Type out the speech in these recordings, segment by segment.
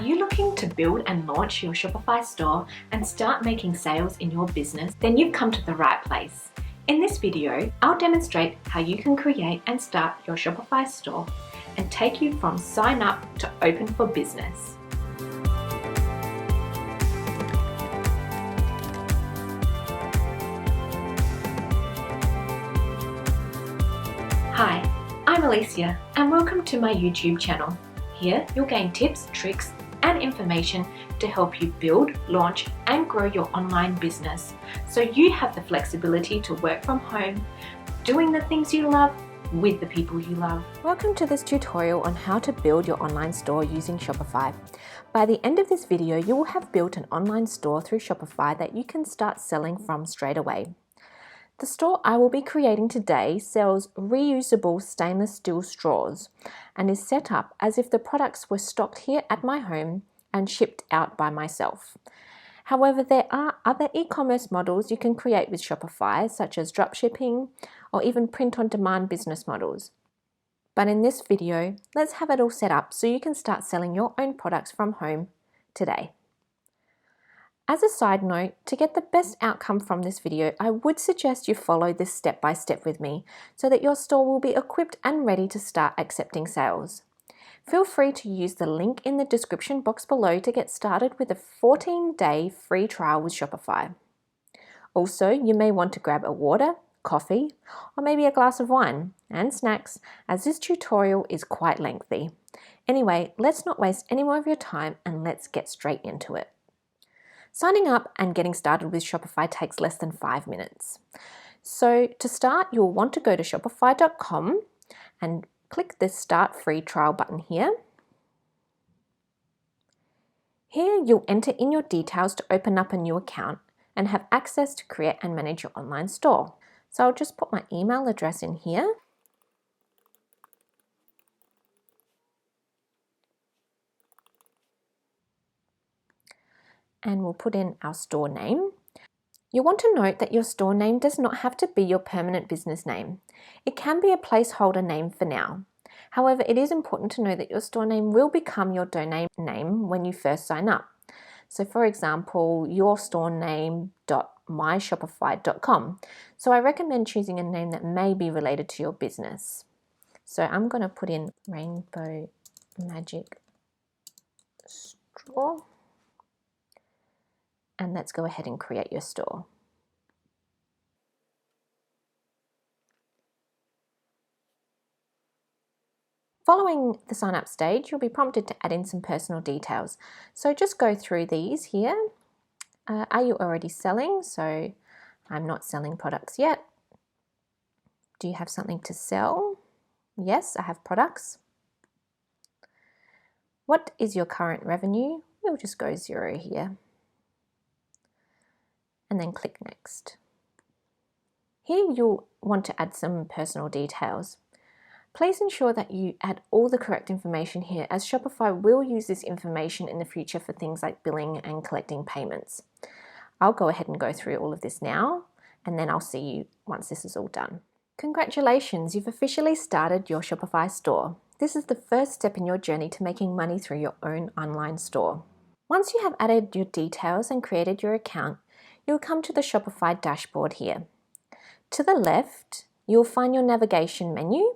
you looking to build and launch your Shopify store and start making sales in your business? Then you've come to the right place. In this video, I'll demonstrate how you can create and start your Shopify store and take you from sign up to open for business. Hi, I'm Alicia and welcome to my YouTube channel. Here you'll gain tips, tricks and information to help you build, launch and grow your online business so you have the flexibility to work from home, doing the things you love with the people you love. Welcome to this tutorial on how to build your online store using Shopify. By the end of this video, you will have built an online store through Shopify that you can start selling from straight away. The store I will be creating today sells reusable stainless steel straws and is set up as if the products were stocked here at my home and shipped out by myself. However, there are other e-commerce models you can create with Shopify, such as dropshipping or even print-on-demand business models. But in this video, let's have it all set up so you can start selling your own products from home today. As a side note, to get the best outcome from this video, I would suggest you follow this step by step with me so that your store will be equipped and ready to start accepting sales. Feel free to use the link in the description box below to get started with a 14-day free trial with Shopify. Also, you may want to grab a water, coffee, or maybe a glass of wine and snacks, as this tutorial is quite lengthy. Anyway, let's not waste any more of your time and let's get straight into it. Signing up and getting started with Shopify takes less than 5 minutes. So to start, you'll want to go to shopify.com and click the Start Free Trial button here. Here you'll enter in your details to open up a new account and have access to create and manage your online store. So I'll just put my email address in here. And we'll put in our store name. You'll want to note that your store name does not have to be your permanent business name. It can be a placeholder name for now. However, it is important to know that your store name will become your domain name when you first sign up. So for example, yourstorename.myshopify.com. So I recommend choosing a name that may be related to your business. So I'm going to put in Rainbow Magic Straw. And let's go ahead and create your store. Following the sign up stage, you'll be prompted to add in some personal details. So just go through these here. Are you already selling? So I'm not selling products yet. Do you have something to sell? Yes, I have products. What is your current revenue? We'll just go 0 here. And then click Next. Here you'll want to add some personal details. Please ensure that you add all the correct information here, as Shopify will use this information in the future for things like billing and collecting payments. I'll go ahead and go through all of this now, and then I'll see you once this is all done. Congratulations, you've officially started your Shopify store. This is the first step in your journey to making money through your own online store. Once you have added your details and created your account, you'll come to the Shopify dashboard here. To the left, you'll find your navigation menu,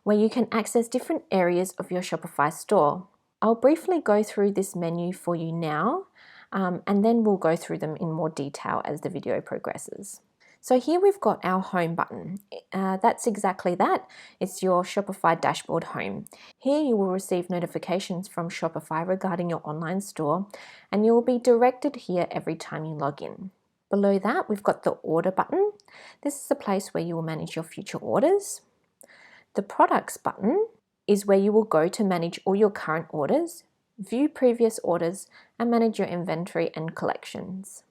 where you can access different areas of your Shopify store. I'll briefly go through this menu for you now, and then we'll go through them in more detail as the video progresses. So here we've got our home button. That's exactly that. It's your Shopify dashboard home. Here you will receive notifications from Shopify regarding your online store, and you will be directed here every time you log in. Below that, we've got the order button. This is the place where you will manage your future orders. The products button is where you will go to manage all your current orders, view previous orders, and manage your inventory and collections.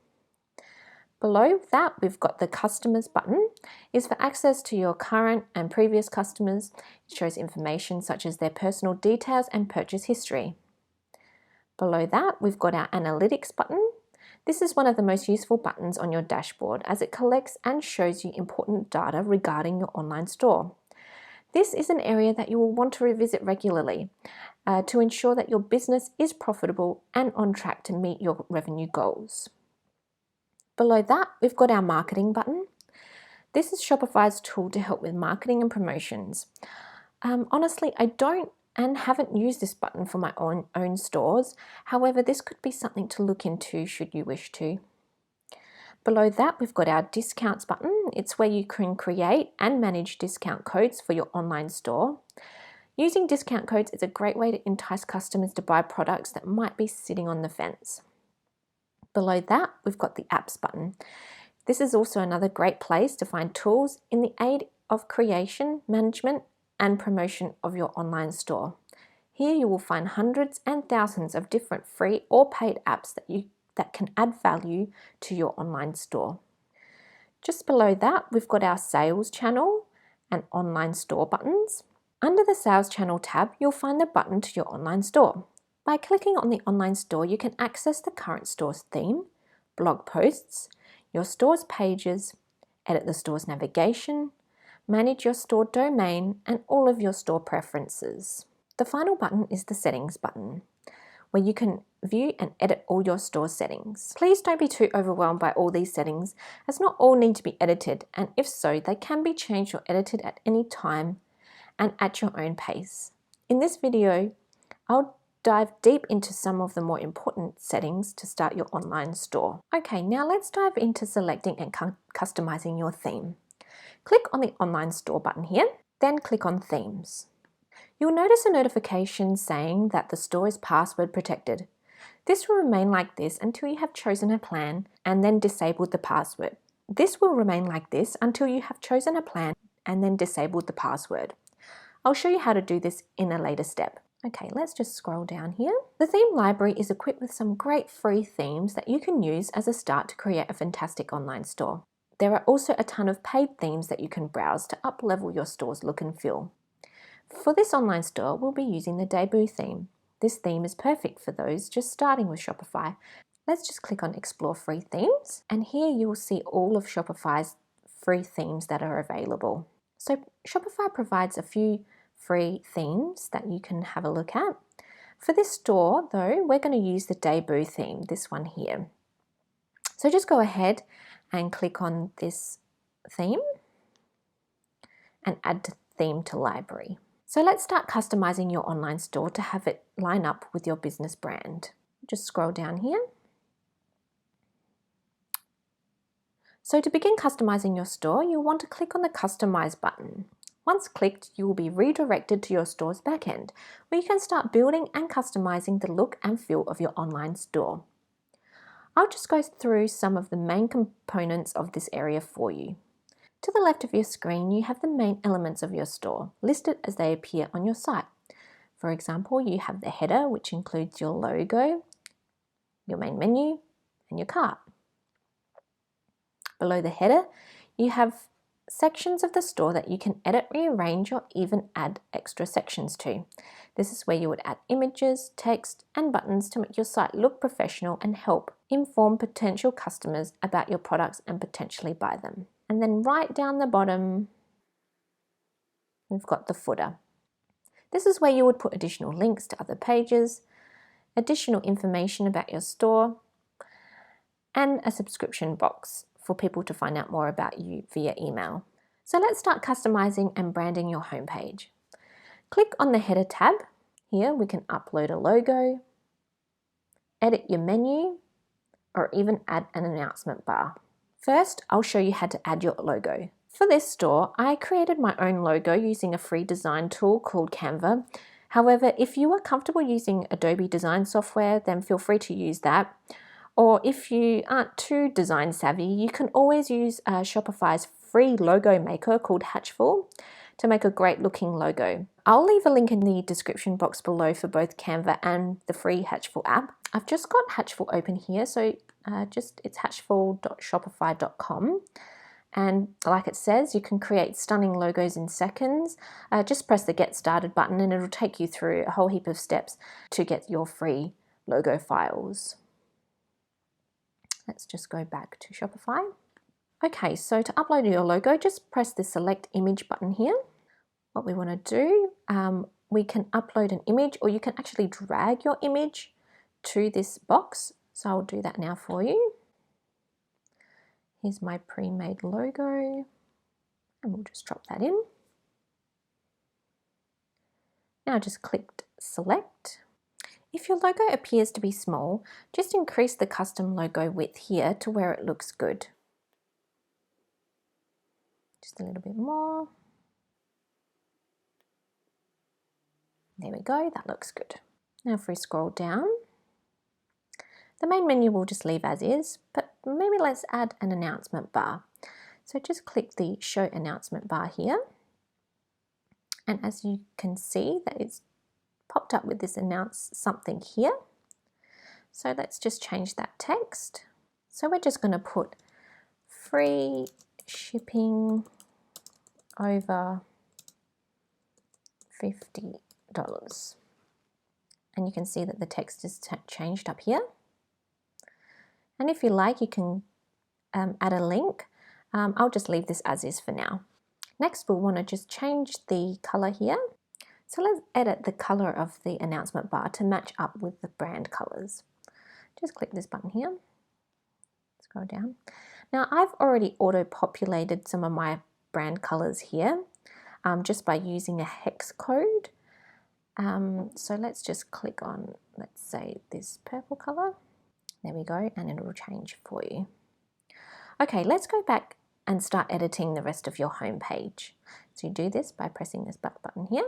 Below that, we've got the customers button, is for access to your current and previous customers. It shows information such as their personal details and purchase history. Below that, we've got our analytics button. This is one of the most useful buttons on your dashboard as it collects and shows you important data regarding your online store. This is an area that you will want to revisit regularly to ensure that your business is profitable and on track to meet your revenue goals. Below that, we've got our marketing button. This is Shopify's tool to help with marketing and promotions. Honestly, I don't and haven't used this button for my own stores. However, this could be something to look into should you wish to. Below that, we've got our discounts button. It's where you can create and manage discount codes for your online store. Using discount codes is a great way to entice customers to buy products that might be sitting on the fence. Below that, we've got the apps button. This is also another great place to find tools in the aid of creation, management, and promotion of your online store. Here you will find hundreds and thousands of different free or paid apps that can add value to your online store. Just below that, we've got our sales channel and online store buttons. Under the sales channel tab, you'll find the button to your online store. By clicking on the online store, you can access the current store's theme, blog posts, your store's pages, edit the store's navigation, manage your store domain, and all of your store preferences. The final button is the settings button, where you can view and edit all your store settings. Please don't be too overwhelmed by all these settings, as not all need to be edited, and if so, they can be changed or edited at any time and at your own pace. In this video, I'll dive deep into some of the more important settings to start your online store. Okay, now let's dive into selecting and customizing your theme. Click on the online store button here, then click on themes. You'll notice a notification saying that the store is password protected. This will remain like this until you have chosen a plan and then disabled the password. This will remain like this until you have chosen a plan and then disabled the password. I'll show you how to do this in a later step. Okay, let's just scroll down here. The theme library is equipped with some great free themes that you can use as a start to create a fantastic online store. There are also a ton of paid themes that you can browse to up-level your store's look and feel. For this online store, we'll be using the debut theme. This theme is perfect for those just starting with Shopify. Let's just click on Explore Free Themes, and here you will see all of Shopify's free themes that are available. So Shopify provides a few free themes that you can have a look at. For this store, though, we're going to use the debut theme, this one here. So just go ahead and click on this theme and add theme to library. So let's start customizing your online store to have it line up with your business brand. Just scroll down here. So to begin customizing your store, you'll want to click on the Customize button. Once clicked, you will be redirected to your store's backend, where you can start building and customizing the look and feel of your online store. I'll just go through some of the main components of this area for you. To the left of your screen, you have the main elements of your store, listed as they appear on your site. For example, you have the header, which includes your logo, your main menu, and your cart. Below the header, you have sections of the store that you can edit, rearrange, or even add extra sections to. This is where you would add images, text, and buttons to make your site look professional and help inform potential customers about your products and potentially buy them. And then right down the bottom, we've got the footer. This is where you would put additional links to other pages, additional information about your store, and a subscription box for people to find out more about you via email. So let's start customizing and branding your homepage. Click on the header tab. Here we can upload a logo, edit your menu, or even add an announcement bar. First, I'll show you how to add your logo. For this store, I created my own logo using a free design tool called Canva. However, if you are comfortable using Adobe design software, then feel free to use that. Or if you aren't too design savvy, you can always use Shopify's free logo maker called Hatchful to make a great looking logo. I'll leave a link in the description box below for both Canva and the free Hatchful app. I've just got Hatchful open here, so it's hatchful.shopify.com. And like it says, you can create stunning logos in seconds. Just press the Get Started button and it'll take you through a whole heap of steps to get your free logo files. Let's just go back to Shopify. Okay, so to upload your logo, just press the Select Image button here. what we want to do, we can upload an image, or you can actually drag your image to this box. So I'll do that now for you. Here's my pre-made logo, and we'll just drop that in. Now I just clicked select. If your logo appears to be small, just increase the custom logo width here to where it looks good. Just a little bit more. There we go, that looks good. Now if we scroll down, the main menu we'll just leave as is, but maybe let's add an announcement bar. So just click the show announcement bar here. And as you can see, that it's popped up with this announce something here. So let's just change that text. So we're just going to put free shipping over $50. And you can see that the text is changed up here. And if you like, you can add a link. I'll just leave this as is for now. Next, we'll want to just change the color here. So let's edit the color of the announcement bar to match up with the brand colors. Just click this button here. Scroll down. Now I've already auto-populated some of my brand colors here just by using a hex code. So let's just click on, let's say, this purple color. There we go, and it will change for you. Okay, let's go back and start editing the rest of your home page. So you do this by pressing this back button here.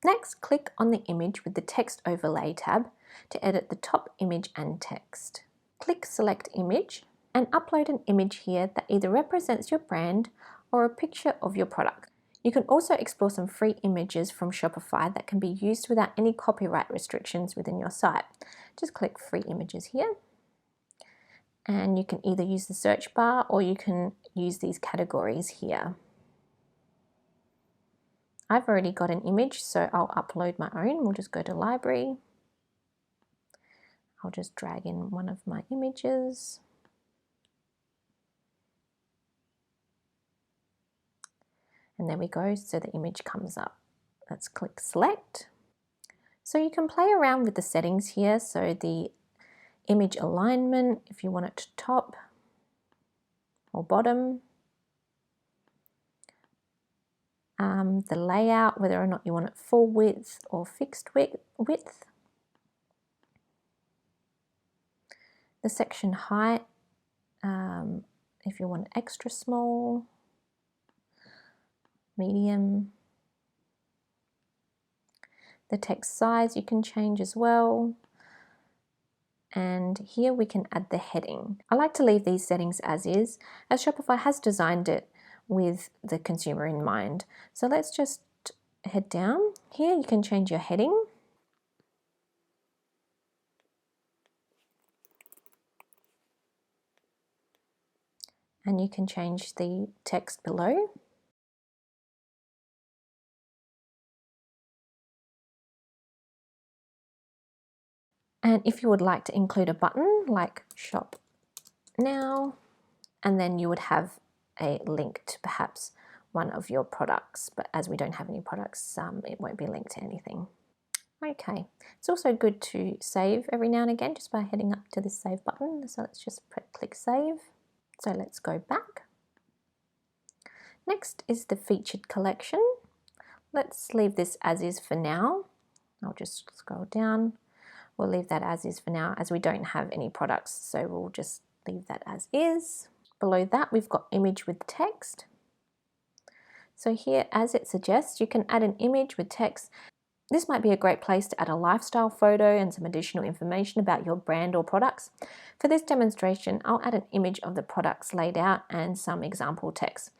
Next, click on the image with the text overlay tab to edit the top image and text. Click select image and upload an image here that either represents your brand or a picture of your product. You can also explore some free images from Shopify that can be used without any copyright restrictions within your site. Just click free images here. And you can either use the search bar or you can use these categories here. I've already got an image, so I'll upload my own. We'll just go to library. I'll just drag in one of my images. And there we go, so the image comes up. Let's click select. So you can play around with the settings here. So the image alignment, if you want it to top or bottom. The layout, whether or not you want it full width or fixed width. The section height, if you want it extra small, medium. The text size you can change as well. And here we can add the heading. I like to leave these settings as is, as Shopify has designed it with the consumer in mind. So let's just head down. Here you can change your heading. And you can change the text below. And if you would like to include a button like shop now, and then you would have a link to perhaps one of your products, but as we don't have any products, it won't be linked to anything. Okay, it's also good to save every now and again just by heading up to this save button. So let's just click save. So let's go back. Next is the featured collection. Let's leave this as is for now. I'll just scroll down. We'll leave that as is for now, as we don't have any products, so we'll just leave that as is. Below that, we've got image with text. So here, as it suggests, you can add an image with text. This might be a great place to add a lifestyle photo and some additional information about your brand or products. For this demonstration, I'll add an image of the products laid out and some example text.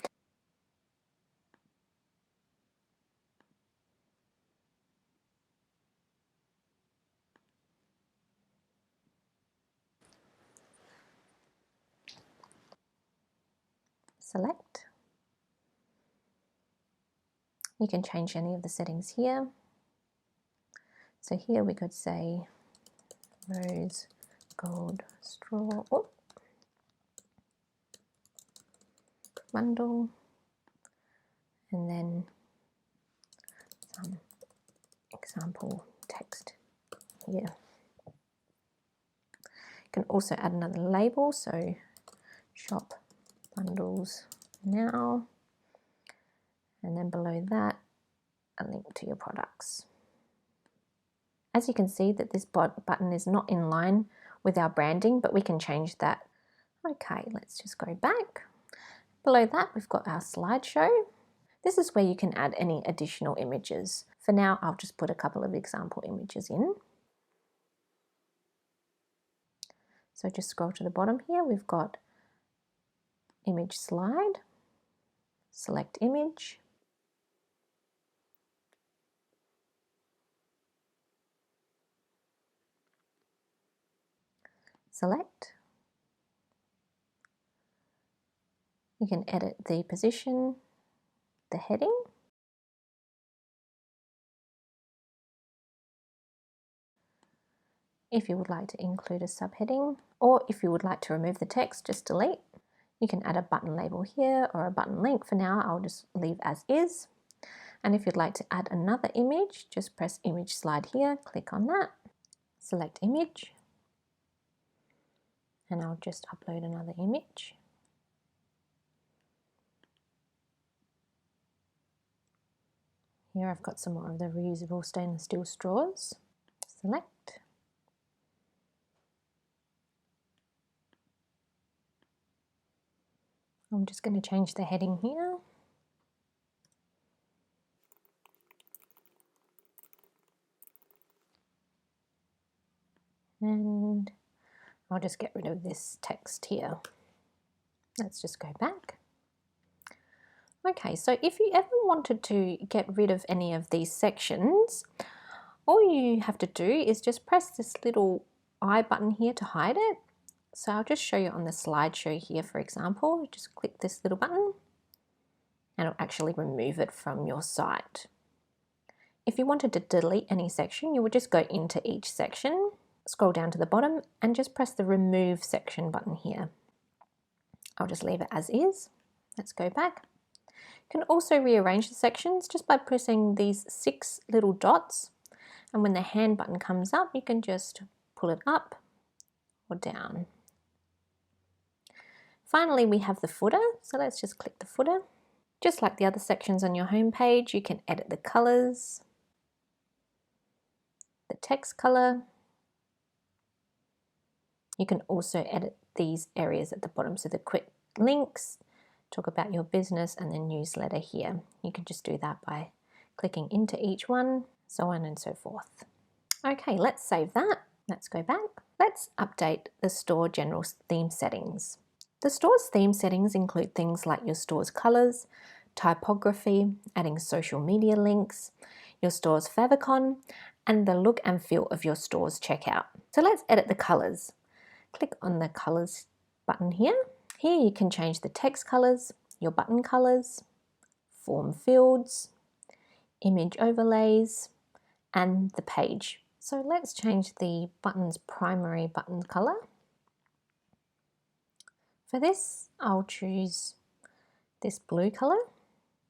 Select. You can change any of the settings here. So here we could say rose gold straw bundle, and then example text here. You can also add another label, so shop bundles now, and then below that a link to your products. As you can see that this button is not in line with our branding, but we can change that. Okay, let's just go back. Below that we've got our slideshow. This is where you can add any additional images. For now, I'll just put a couple of example images in. So just scroll to the bottom here, we've got image slide, select image, select. You can edit the position, the heading. If you would like to include a subheading, or if you would like to remove the text, just delete. You can add a button label here or a button link. For now, I'll just leave as is. And if you'd like to add another image, just press image slide here, click on that, select image, and I'll just upload another image. Here I've got some more of the reusable stainless steel straws. Select. I'm just going to change the heading here. And I'll just get rid of this text here. Let's just go back. Okay, so if you ever wanted to get rid of any of these sections, all you have to do is just press this little I button here to hide it. So I'll just show you on the slideshow here, for example. Just click this little button and it'll actually remove it from your site. If you wanted to delete any section, you would just go into each section, scroll down to the bottom and just press the remove section button here. I'll just leave it as is. Let's go back. You can also rearrange the sections just by pressing these 6 little dots, and when the hand button comes up you can just pull it up or down. Finally we have the footer, so let's just click the footer. Just like the other sections on your home page, you can edit the colours, the text colour. You can also edit these areas at the bottom, so the quick links, talk about your business, and then newsletter here. You can just do that by clicking into each one, so on and so forth. Okay, let's save that. Let's go back. Let's update the store general theme settings. The store's theme settings include things like your store's colors, typography, adding social media links, your store's favicon, and the look and feel of your store's checkout. So let's edit the colors. Click on the colors button here. Here you can change the text colors, your button colors, form fields, image overlays, and the page. So let's change the button's primary button color. For this, I'll choose this blue color.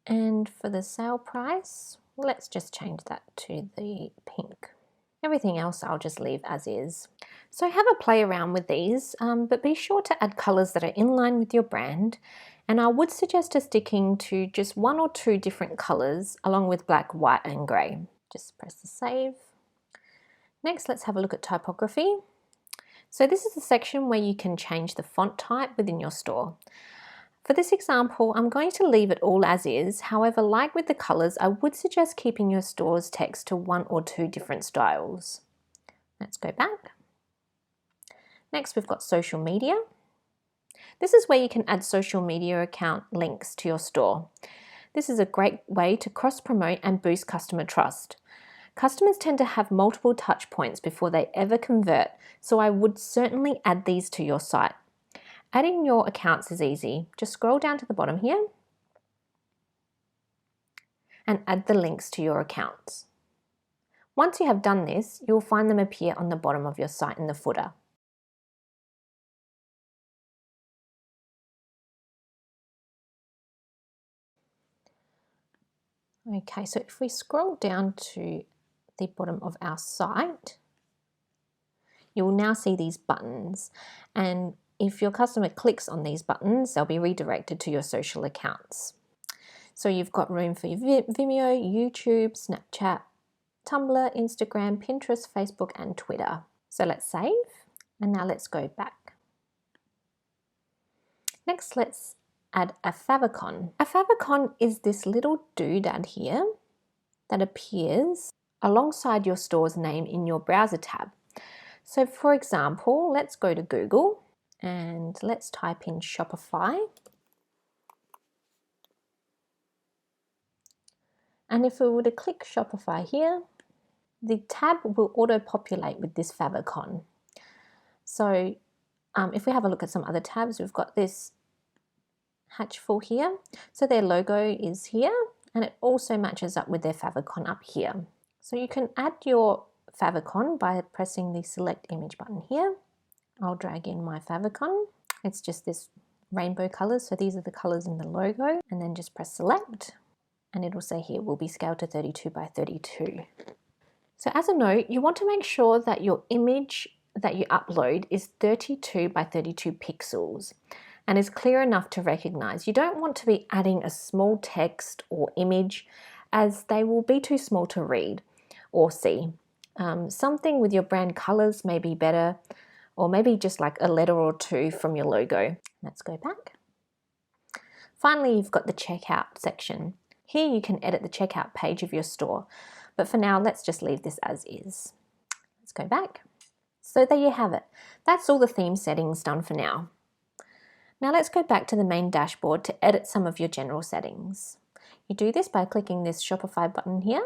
And for the sale price, let's just change that to the pink. Everything else I'll just leave as is. So have a play around with these, but be sure to add colors that are in line with your brand. And I would suggest sticking to just 1 or 2 different colors along with black, white and gray. Just press the save. Next, let's have a look at typography. So this is the section where you can change the font type within your store. For this example, I'm going to leave it all as is. However, like with the colors, I would suggest keeping your store's text to 1 or 2 different styles. Let's go back. Next, we've got social media. This is where you can add social media account links to your store. This is a great way to cross-promote and boost customer trust. Customers tend to have multiple touch points before they ever convert, so I would certainly add these to your site. Adding your accounts is easy. Just scroll down to the bottom here and add the links to your accounts. Once you have done this, you'll find them appear on the bottom of your site in the footer. Okay, so if we scroll down to the bottom of our site, you will now see these buttons, and if your customer clicks on these buttons, they'll be redirected to your social accounts. So you've got room for your Vimeo, YouTube, Snapchat, Tumblr, Instagram, Pinterest, Facebook, and Twitter. So let's save, and now let's go back. Next, let's add a favicon. A favicon is this little doodad here that appears alongside your store's name in your browser tab. So for example, let's go to Google and let's type in Shopify. And if we were to click Shopify here, the tab will auto-populate with this favicon. So if we have a look at some other tabs, we've got this Hatchful here. So their logo is here, and it also matches up with their favicon up here. So you can add your favicon by pressing the select image button here. I'll drag in my favicon. It's just this rainbow colors. So these are the colors in the logo, and then just press select, and it'll say here will be scaled to 32 by 32. So as a note, you want to make sure that your image that you upload is 32 by 32 pixels and is clear enough to recognize. You don't want to be adding a small text or image, as they will be too small to read or see. Something with your brand colors may be better, or maybe just like a letter or two from your logo. Let's go back. Finally, you've got the checkout section. Here you can edit the checkout page of your store, but for now, let's just leave this as is. Let's go back. So there you have it. That's all the theme settings done for now. Now let's go back to the main dashboard to edit some of your general settings. You do this by clicking this Shopify button here.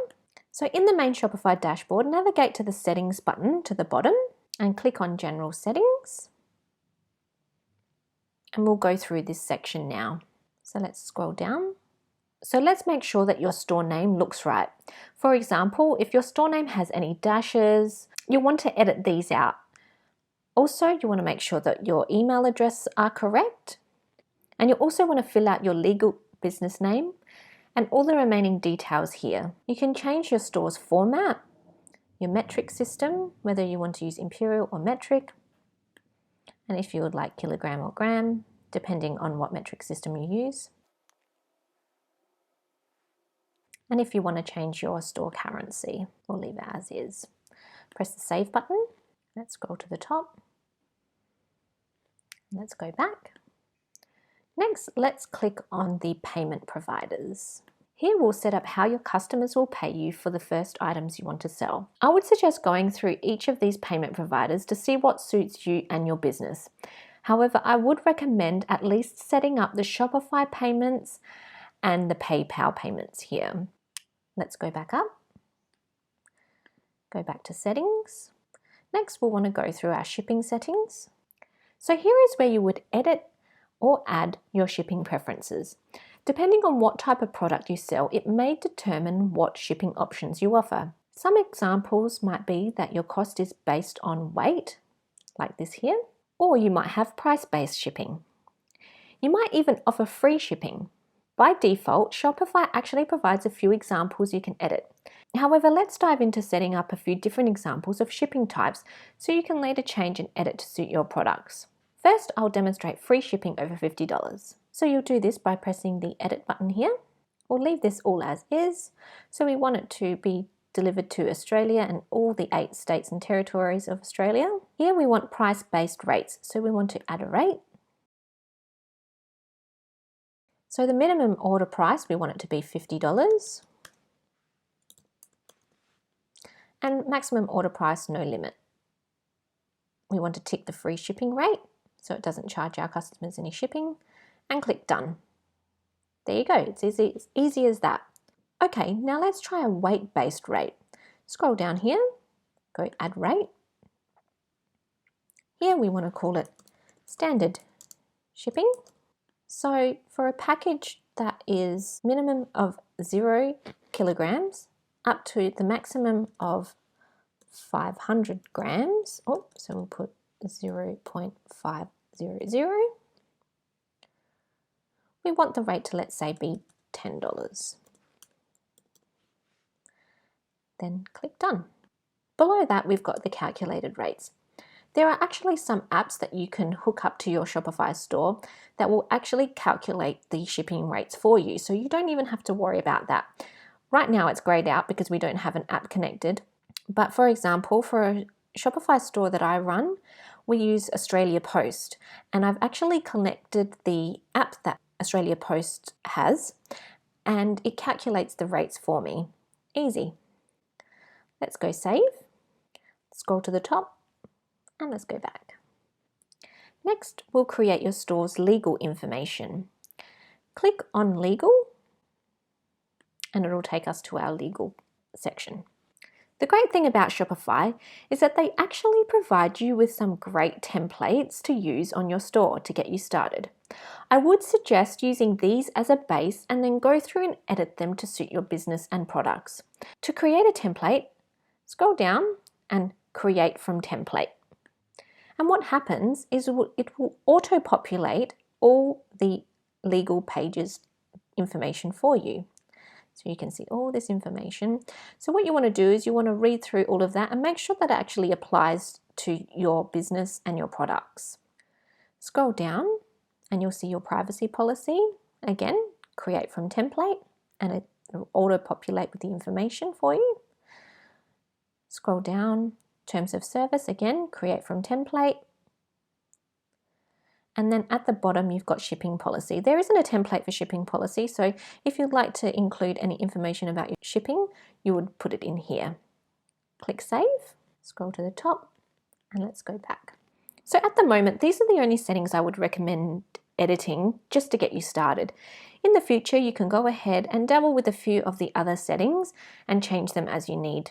So in the main Shopify dashboard, navigate to the settings button to the bottom and click on general settings. And we'll go through this section now. So let's scroll down. So let's make sure that your store name looks right. For example, if your store name has any dashes, you'll want to edit these out. Also, you want to make sure that your email address are correct. And you also want to fill out your legal business name and all the remaining details here. You can change your store's format, your metric system, whether you want to use imperial or metric, and if you would like kilogram or gram, depending on what metric system you use. And if you want to change your store currency, or leave it as is. Press the save button. Let's scroll to the top. Let's go back. Next, let's click on the payment providers. Here we'll set up how your customers will pay you for the first items you want to sell. I would suggest going through each of these payment providers to see what suits you and your business. However, I would recommend at least setting up the Shopify payments and the PayPal payments here. Let's go back up. Go back to settings. Next, we'll want to go through our shipping settings. So here is where you would edit or add your shipping preferences. Depending on what type of product you sell, it may determine what shipping options you offer. Some examples might be that your cost is based on weight, like this here, or you might have price-based shipping. You might even offer free shipping. By default, Shopify actually provides a few examples you can edit. However, let's dive into setting up a few different examples of shipping types so you can later change and edit to suit your products. First, I'll demonstrate free shipping over $50. So you'll do this by pressing the edit button here. We'll leave this all as is. So we want it to be delivered to Australia and all the 8 states and territories of Australia. Here we want price-based rates. So we want to add a rate. So the minimum order price, we want it to be $50. And maximum order price, no limit. We want to tick the free shipping rate so it doesn't charge our customers any shipping, and click done. There you go, it's easy as that. Okay, now let's try a weight-based rate. Scroll down here, go add rate. Here we want to call it standard shipping. So for a package that is minimum of 0 kilograms up to the maximum of 500 grams, so we'll put 0.500. We want the rate to, let's say, be $10. Then click Done. Below that, we've got the calculated rates. There are actually some apps that you can hook up to your Shopify store that will actually calculate the shipping rates for you, so you don't even have to worry about that. Right now it's grayed out because we don't have an app connected, but for example, for a Shopify store that I run, we use Australia Post, and I've actually connected the app that Australia Post has, and it calculates the rates for me. Easy. Let's go save, scroll to the top, and let's go back. Next, we'll create your store's legal information. Click on Legal, and it'll take us to our legal section. The great thing about Shopify is that they actually provide you with some great templates to use on your store to get you started. I would suggest using these as a base and then go through and edit them to suit your business and products. To create a template, scroll down and Create from Template. And what happens is it will auto-populate all the legal pages information for you. So you can see all this information. So what you want to do is you want to read through all of that and make sure that it actually applies to your business and your products. Scroll down and you'll see your privacy policy. Again, create from template, and it will auto-populate with the information for you. Scroll down, terms of service, again, create from template. And then at the bottom, you've got shipping policy. There isn't a template for shipping policy, so if you'd like to include any information about your shipping, you would put it in here. Click Save, scroll to the top, and let's go back. So at the moment, these are the only settings I would recommend editing just to get you started. In the future, you can go ahead and dabble with a few of the other settings and change them as you need.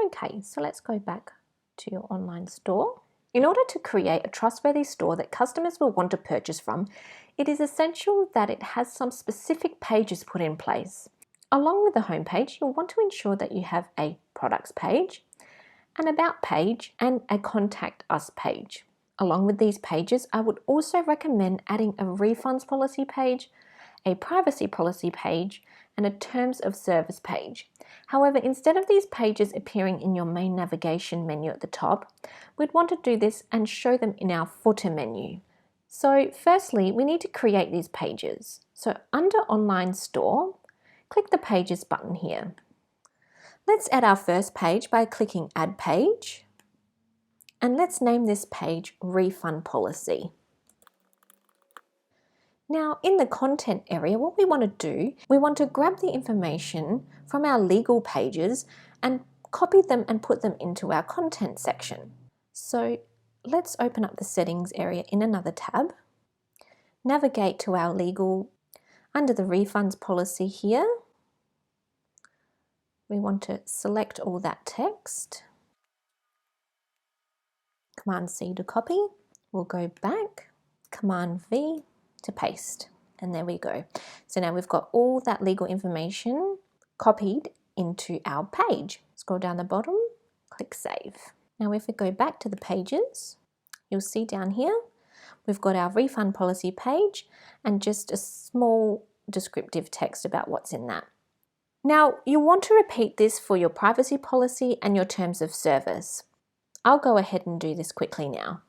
Okay, so let's go back to your online store. In order to create a trustworthy store that customers will want to purchase from, it is essential that it has some specific pages put in place. Along with the homepage, you'll want to ensure that you have a products page, an about page, and a contact us page. Along with these pages, I would also recommend adding a refunds policy page, a privacy policy page, and a terms of service page. However, instead of these pages appearing in your main navigation menu at the top, we'd want to do this and show them in our footer menu. So firstly, we need to create these pages. So under Online Store, click the Pages button here. Let's add our first page by clicking Add Page, and let's name this page Refund Policy. Now, in the content area, what we want to do, we want to grab the information from our legal pages and copy them and put them into our content section. So let's open up the settings area in another tab, navigate to our legal. Under the refunds policy here, we want to select all that text. Command C to copy. We'll go back, Command V to paste, and there we go. So now we've got all that legal information copied into our page. Scroll down the bottom, click Save. Now if we go back to the pages, you'll see down here we've got our refund policy page and just a small descriptive text about what's in that. Now you want to repeat this for your privacy policy and your terms of service. I'll go ahead and do this quickly now.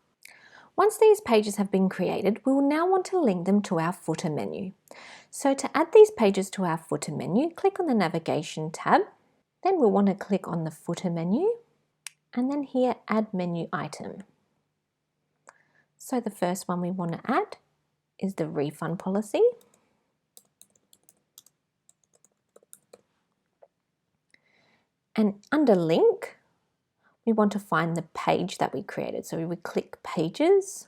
Once these pages have been created, we will now want to link them to our footer menu. So to add these pages to our footer menu, click on the navigation tab. Then we'll want to click on the footer menu and then here Add Menu Item. So the first one we want to add is the refund policy. And under link, we want to find the page that we created. So we would click Pages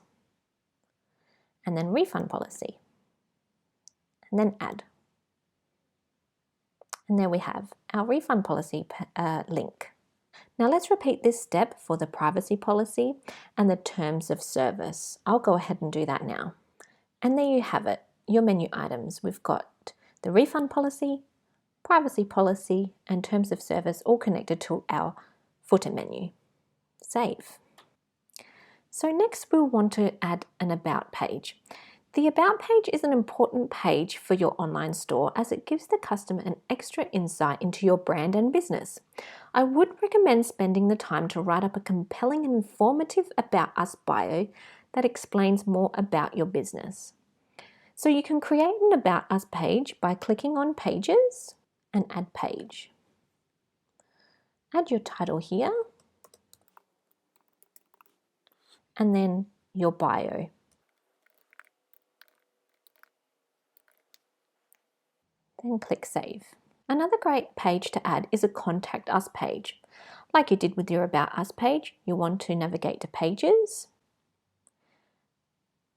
and then Refund Policy and then Add. And there we have our refund policy link. Now let's repeat this step for the privacy policy and the terms of service. I'll go ahead and do that now. And there you have it, your menu items. We've got the refund policy, privacy policy, and terms of service all connected to our footer menu. Save. So next we'll want to add an about page. The About page is an important page for your online store as it gives the customer an extra insight into your brand and business. I would recommend spending the time to write up a compelling and informative About Us bio that explains more about your business. So you can create an About Us page by clicking on Pages and Add Page. Add your title here and then your bio. Then click Save. Another great page to add is a Contact Us page. Like you did with your About Us page, you want to navigate to Pages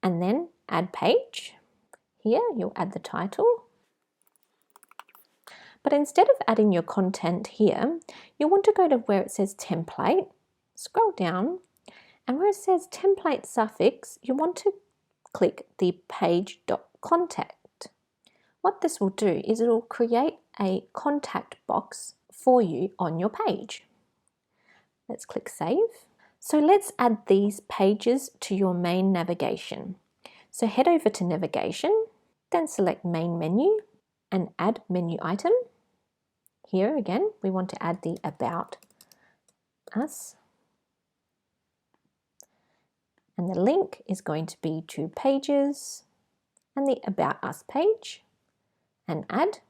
and then Add Page. Here you'll add the title. But instead of adding your content here, you want to go to where it says Template, scroll down, and where it says Template suffix, you want to click the page.contact. What this will do is it will create a contact box for you on your page. Let's click Save. So let's add these pages to your main navigation. So head over to Navigation, then select Main Menu and Add Menu Item. Here again, we want to add the About Us. And the link is going to be to Pages and the About Us page. And add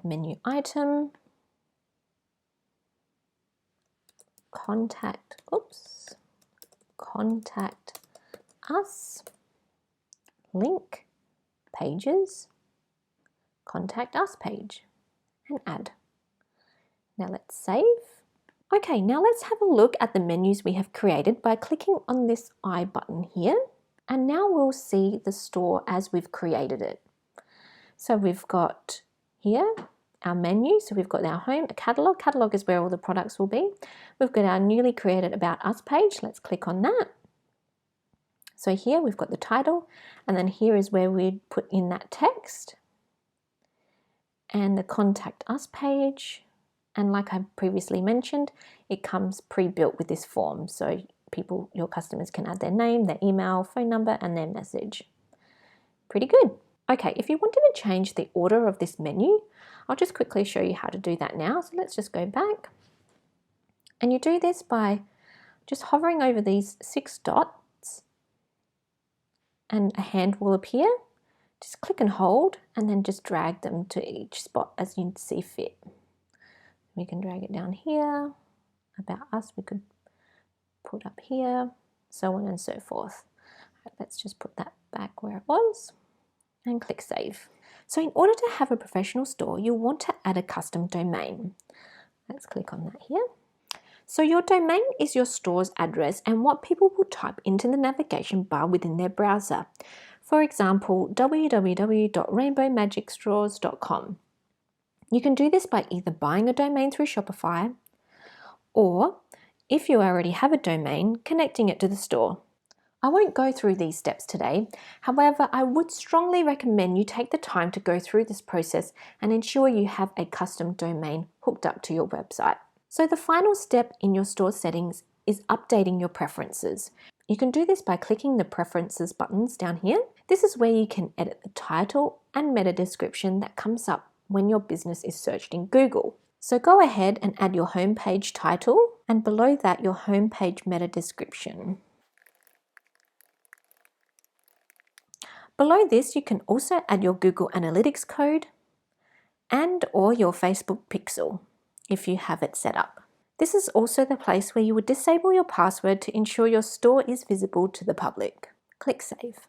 menu item, contact us, link, pages, contact us page, and add. Now let's save. Okay, now let's have a look at the menus we have created by clicking on this I button here. And now we'll see the store as we've created it. So we've got here our menu. So we've got our home, a catalog. Catalog is where all the products will be. We've got our newly created About Us page. Let's click on that. So here we've got the title, and then here is where we put in that text and the Contact Us page. And like I previously mentioned, it comes pre-built with this form. So your customers can add their name, their email, phone number, and their message. Pretty good. Okay, if you wanted to change the order of this menu, I'll just quickly show you how to do that now. So let's just go back. And you do this by just hovering over these 6 dots and a hand will appear. Just click and hold and then just drag them to each spot as you see fit. We can drag it down here. About Us, we could put up here, so on and so forth. Right, let's just put that back where it was and click Save. So in order to have a professional store, you'll want to add a custom domain. Let's click on that here. So your domain is your store's address and what people will type into the navigation bar within their browser. For example, www.rainbowmagicstraws.com. You can do this by either buying a domain through Shopify or, if you already have a domain, connecting it to the store. I won't go through these steps today. However, I would strongly recommend you take the time to go through this process and ensure you have a custom domain hooked up to your website. So the final step in your store settings is updating your preferences. You can do this by clicking the Preferences buttons down here. This is where you can edit the title and meta description that comes up when your business is searched in Google. So go ahead and add your homepage title and below that your homepage meta description. Below this you can also add your Google Analytics code and or your Facebook pixel if you have it set up. This is also the place where you would disable your password to ensure your store is visible to the public. Click Save.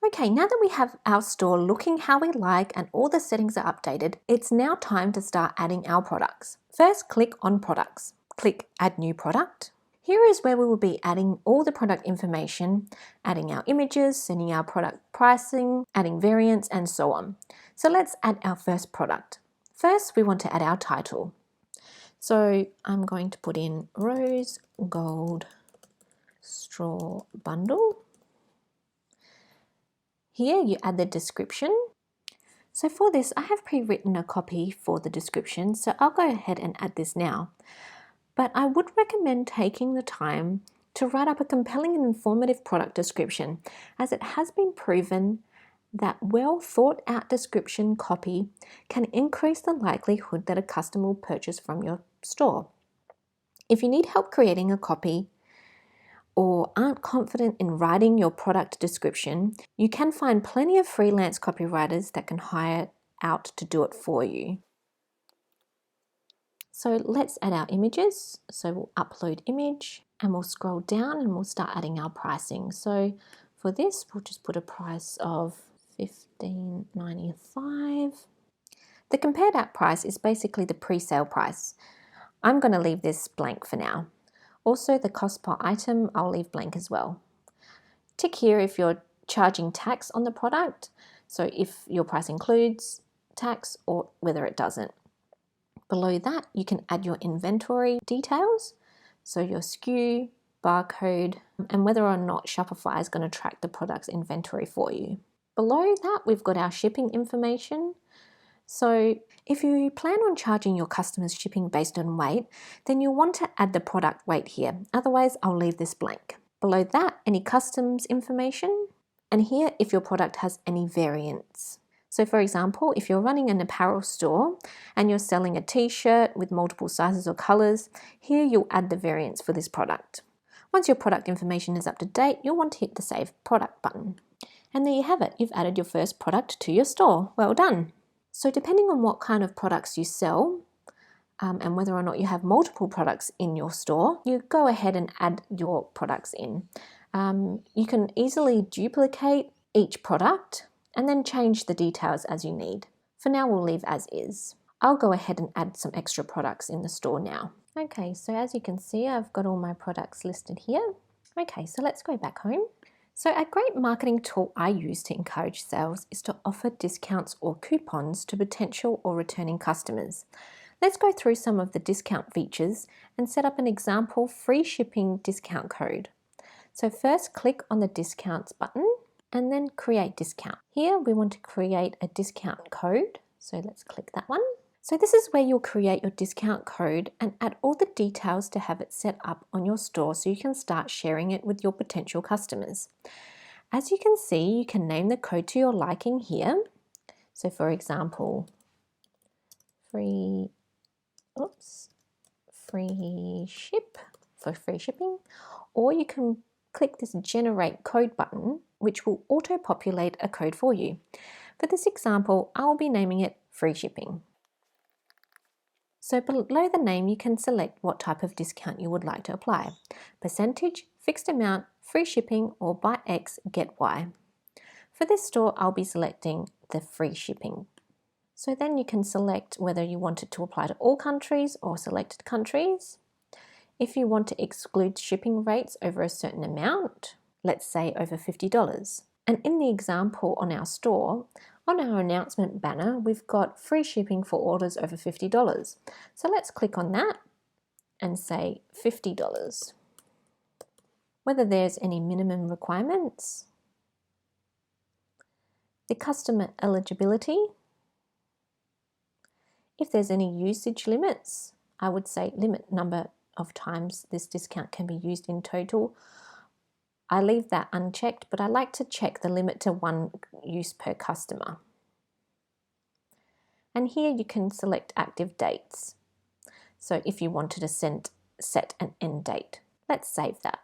Okay, now that we have our store looking how we like and all the settings are updated, it's now time to start adding our products. First, click on Products. Click Add New Product. Here is where we will be adding all the product information, adding our images, setting our product pricing, adding variants, and so on. So let's add our first product. First, we want to add our title. So I'm going to put in Rose Gold Straw Bundle. Here you add the description. So for this, I have pre-written a copy for the description, so I'll go ahead and add this now. But I would recommend taking the time to write up a compelling and informative product description, as it has been proven that well thought out description copy can increase the likelihood that a customer will purchase from your store. If you need help creating a copy or aren't confident in writing your product description, you can find plenty of freelance copywriters that can hire out to do it for you. So let's add our images. So we'll upload image and we'll scroll down and we'll start adding our pricing. So for this, we'll just put a price of $15.95. The compared at price is basically the pre-sale price. I'm going to leave this blank for now. Also, the cost per item, I'll leave blank as well. Tick here if you're charging tax on the product, so if your price includes tax or whether it doesn't. Below that, you can add your inventory details, so your SKU, barcode, and whether or not Shopify is going to track the product's inventory for you. Below that, we've got our shipping information. So if you plan on charging your customers shipping based on weight, then you'll want to add the product weight here. Otherwise, I'll leave this blank. Below that, any customs information, and here if your product has any variants. So for example, if you're running an apparel store and you're selling a t-shirt with multiple sizes or colors, here you'll add the variants for this product. Once your product information is up to date, you'll want to hit the Save Product button. And there you have it, you've added your first product to your store. Well done. So depending on what kind of products you sell and whether or not you have multiple products in your store, you go ahead and add your products in. You can easily duplicate each product and then change the details as you need. For now, we'll leave as is. I'll go ahead and add some extra products in the store now. Okay, so as you can see, I've got all my products listed here. Okay, so let's go back home. So a great marketing tool I use to encourage sales is to offer discounts or coupons to potential or returning customers. Let's go through some of the discount features and set up an example free shipping discount code. So first click on the discounts button and then create discount. Here we want to create a discount code. So let's click that one. So this is where you'll create your discount code and add all the details to have it set up on your store so you can start sharing it with your potential customers. As you can see, you can name the code to your liking here. So for example, free ship for free shipping, or you can click this generate code button, which will auto-populate a code for you. For this example, I'll be naming it free shipping. So below the name, you can select what type of discount you would like to apply. Percentage, fixed amount, free shipping, or buy X, get Y. For this store, I'll be selecting the free shipping. So then you can select whether you want it to apply to all countries or selected countries. If you want to exclude shipping rates over a certain amount, let's say over $50. And in the example on our store, on our announcement banner, we've got free shipping for orders over $50. So let's click on that and say $50. Whether there's any minimum requirements, the customer eligibility, if there's any usage limits, I would say limit number of times this discount can be used in total. I leave that unchecked, but I like to check the limit to 1 use per customer. And here you can select active dates. So if you wanted to set an end date, let's save that.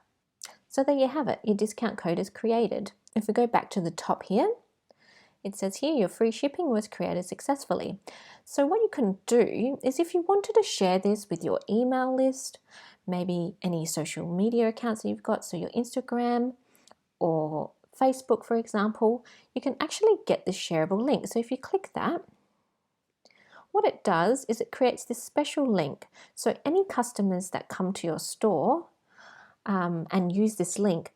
So there you have it, your discount code is created. If we go back to the top here, it says here your free shipping was created successfully. So what you can do is if you wanted to share this with your email list, maybe any social media accounts that you've got, so your Instagram or Facebook, for example, you can actually get this shareable link. So if you click that, what it does is it creates this special link. So any customers that come to your store and use this link,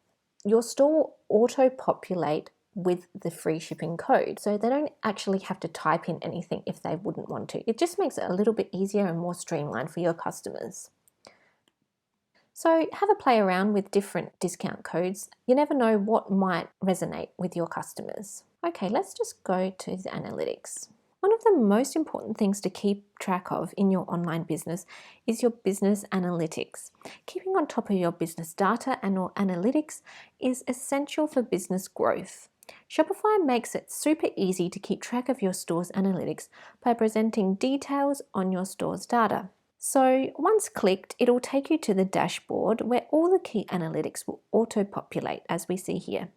your store will auto-populate with the free shipping code. So they don't actually have to type in anything if they wouldn't want to. It just makes it a little bit easier and more streamlined for your customers. So have a play around with different discount codes. You never know what might resonate with your customers. Okay, let's just go to the analytics. One of the most important things to keep track of in your online business is your business analytics. Keeping on top of your business data and your analytics is essential for business growth. Shopify makes it super easy to keep track of your store's analytics by presenting details on your store's data. So once clicked, it'll take you to the dashboard where all the key analytics will auto-populate as we see here.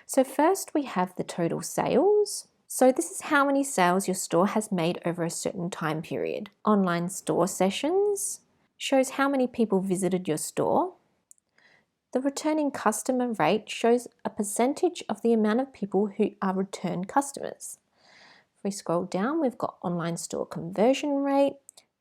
So first we have the total sales. So this is how many sales your store has made over a certain time period. Online store sessions shows how many people visited your store. The returning customer rate shows a percentage of the amount of people who are return customers. If we scroll down, we've got online store conversion rate,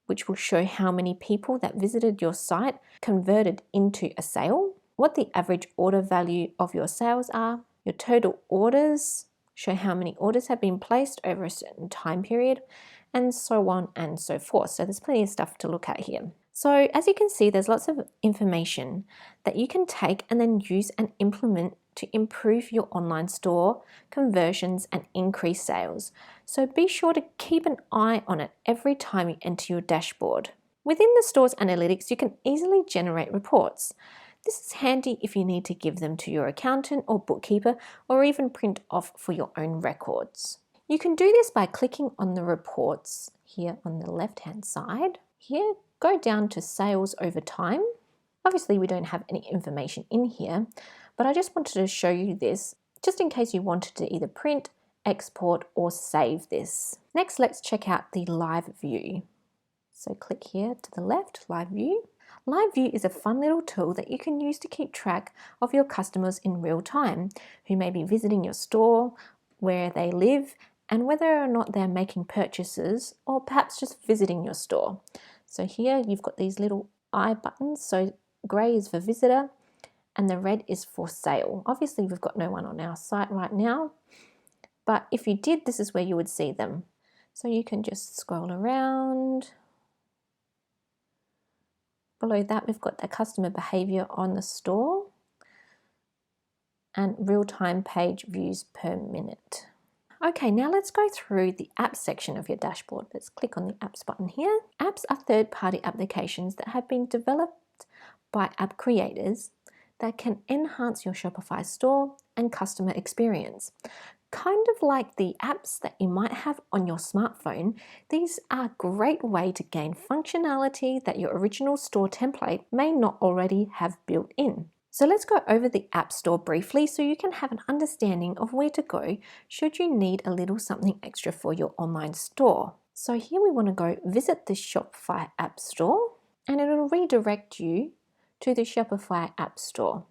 which will show how many people that visited your site converted into a sale, what the average order value of your sales are, your total orders, show how many orders have been placed over a certain time period, and so on and so forth. So there's plenty of stuff to look at here. So as you can see, there's lots of information that you can take and then use and implement to improve your online store conversions and increase sales. So be sure to keep an eye on it every time you enter your dashboard. Within the store's analytics, you can easily generate reports. This is handy if you need to give them to your accountant or bookkeeper, or even print off for your own records. You can do this by clicking on the reports here on the left-hand side. Here, go down to sales over time. Obviously, we don't have any information in here, but I just wanted to show you this just in case you wanted to either print, export, or save this. Next, let's check out the live view. So click here to the left, live view. Live view is a fun little tool that you can use to keep track of your customers in real time, who may be visiting your store, where they live, and whether or not they're making purchases or perhaps just visiting your store. So here you've got these little eye buttons. So grey is for visitor and the red is for sale. Obviously we've got no one on our site right now, but if you did, this is where you would see them. So you can just scroll around. Below that, we've got the customer behavior on the store and real-time page views per minute. Okay, now let's go through the apps section of your dashboard. Let's click on the apps button here. Apps are third-party applications that have been developed by app creators that can enhance your Shopify store and customer experience. Kind of like the apps that you might have on your smartphone, these are a great way to gain functionality that your original store template may not already have built in. So let's go over the App Store briefly so you can have an understanding of where to go should you need a little something extra for your online store. So here we want to go visit the Shopify App Store, and it'll redirect you to the Shopify App Store.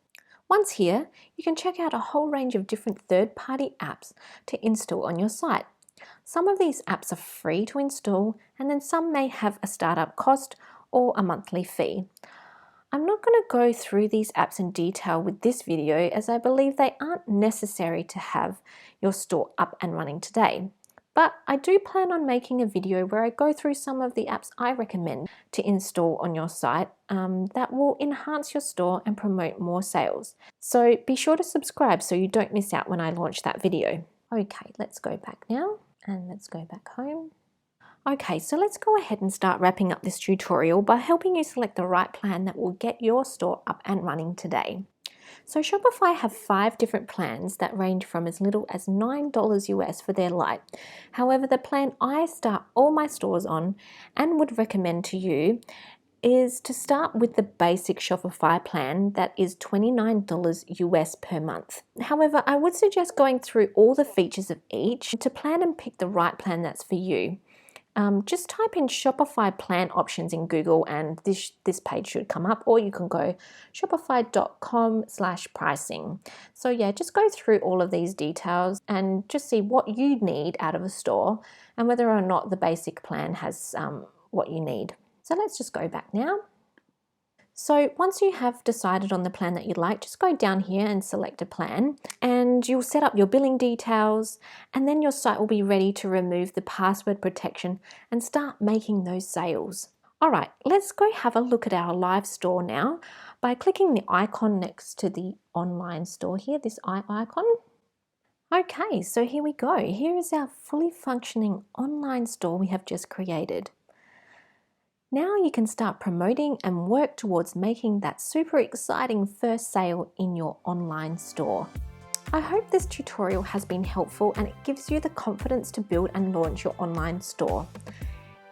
Once here, you can check out a whole range of different third-party apps to install on your site. Some of these apps are free to install, and then some may have a startup cost or a monthly fee. I'm not going to go through these apps in detail with this video, as I believe they aren't necessary to have your store up and running today. But I do plan on making a video where I go through some of the apps I recommend to install on your site that will enhance your store and promote more sales. So be sure to subscribe so you don't miss out when I launch that video. Okay, let's go back now and let's go back home. Okay, so let's go ahead and start wrapping up this tutorial by helping you select the right plan that will get your store up and running today. So Shopify have 5 different plans that range from as little as $9 US for their Lite. However, the plan I start all my stores on and would recommend to you is to start with the basic Shopify plan that is $29 US per month. However, I would suggest going through all the features of each to plan and pick the right plan that's for you. Just type in Shopify plan options in Google and this page should come up, or you can go shopify.com/pricing. So yeah, just go through all of these details and just see what you need out of a store and whether or not the basic plan has what you need. So let's just go back now. So once you have decided on the plan that you'd like, just go down here and select a plan, and you'll set up your billing details, and then your site will be ready to remove the password protection and start making those sales. All right, let's go have a look at our live store now by clicking the icon next to the online store here, this eye icon. Okay, so here we go. Here is our fully functioning online store we have just created. Now you can start promoting and work towards making that super exciting first sale in your online store. I hope this tutorial has been helpful and it gives you the confidence to build and launch your online store.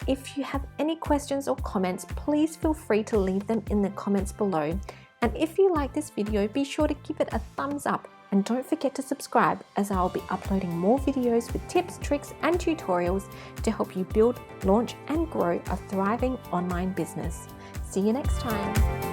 If you have any questions or comments, please feel free to leave them in the comments below. And if you like this video, be sure to give it a thumbs up and don't forget to subscribe, as I'll be uploading more videos with tips, tricks and tutorials to help you build, launch and grow a thriving online business. See you next time.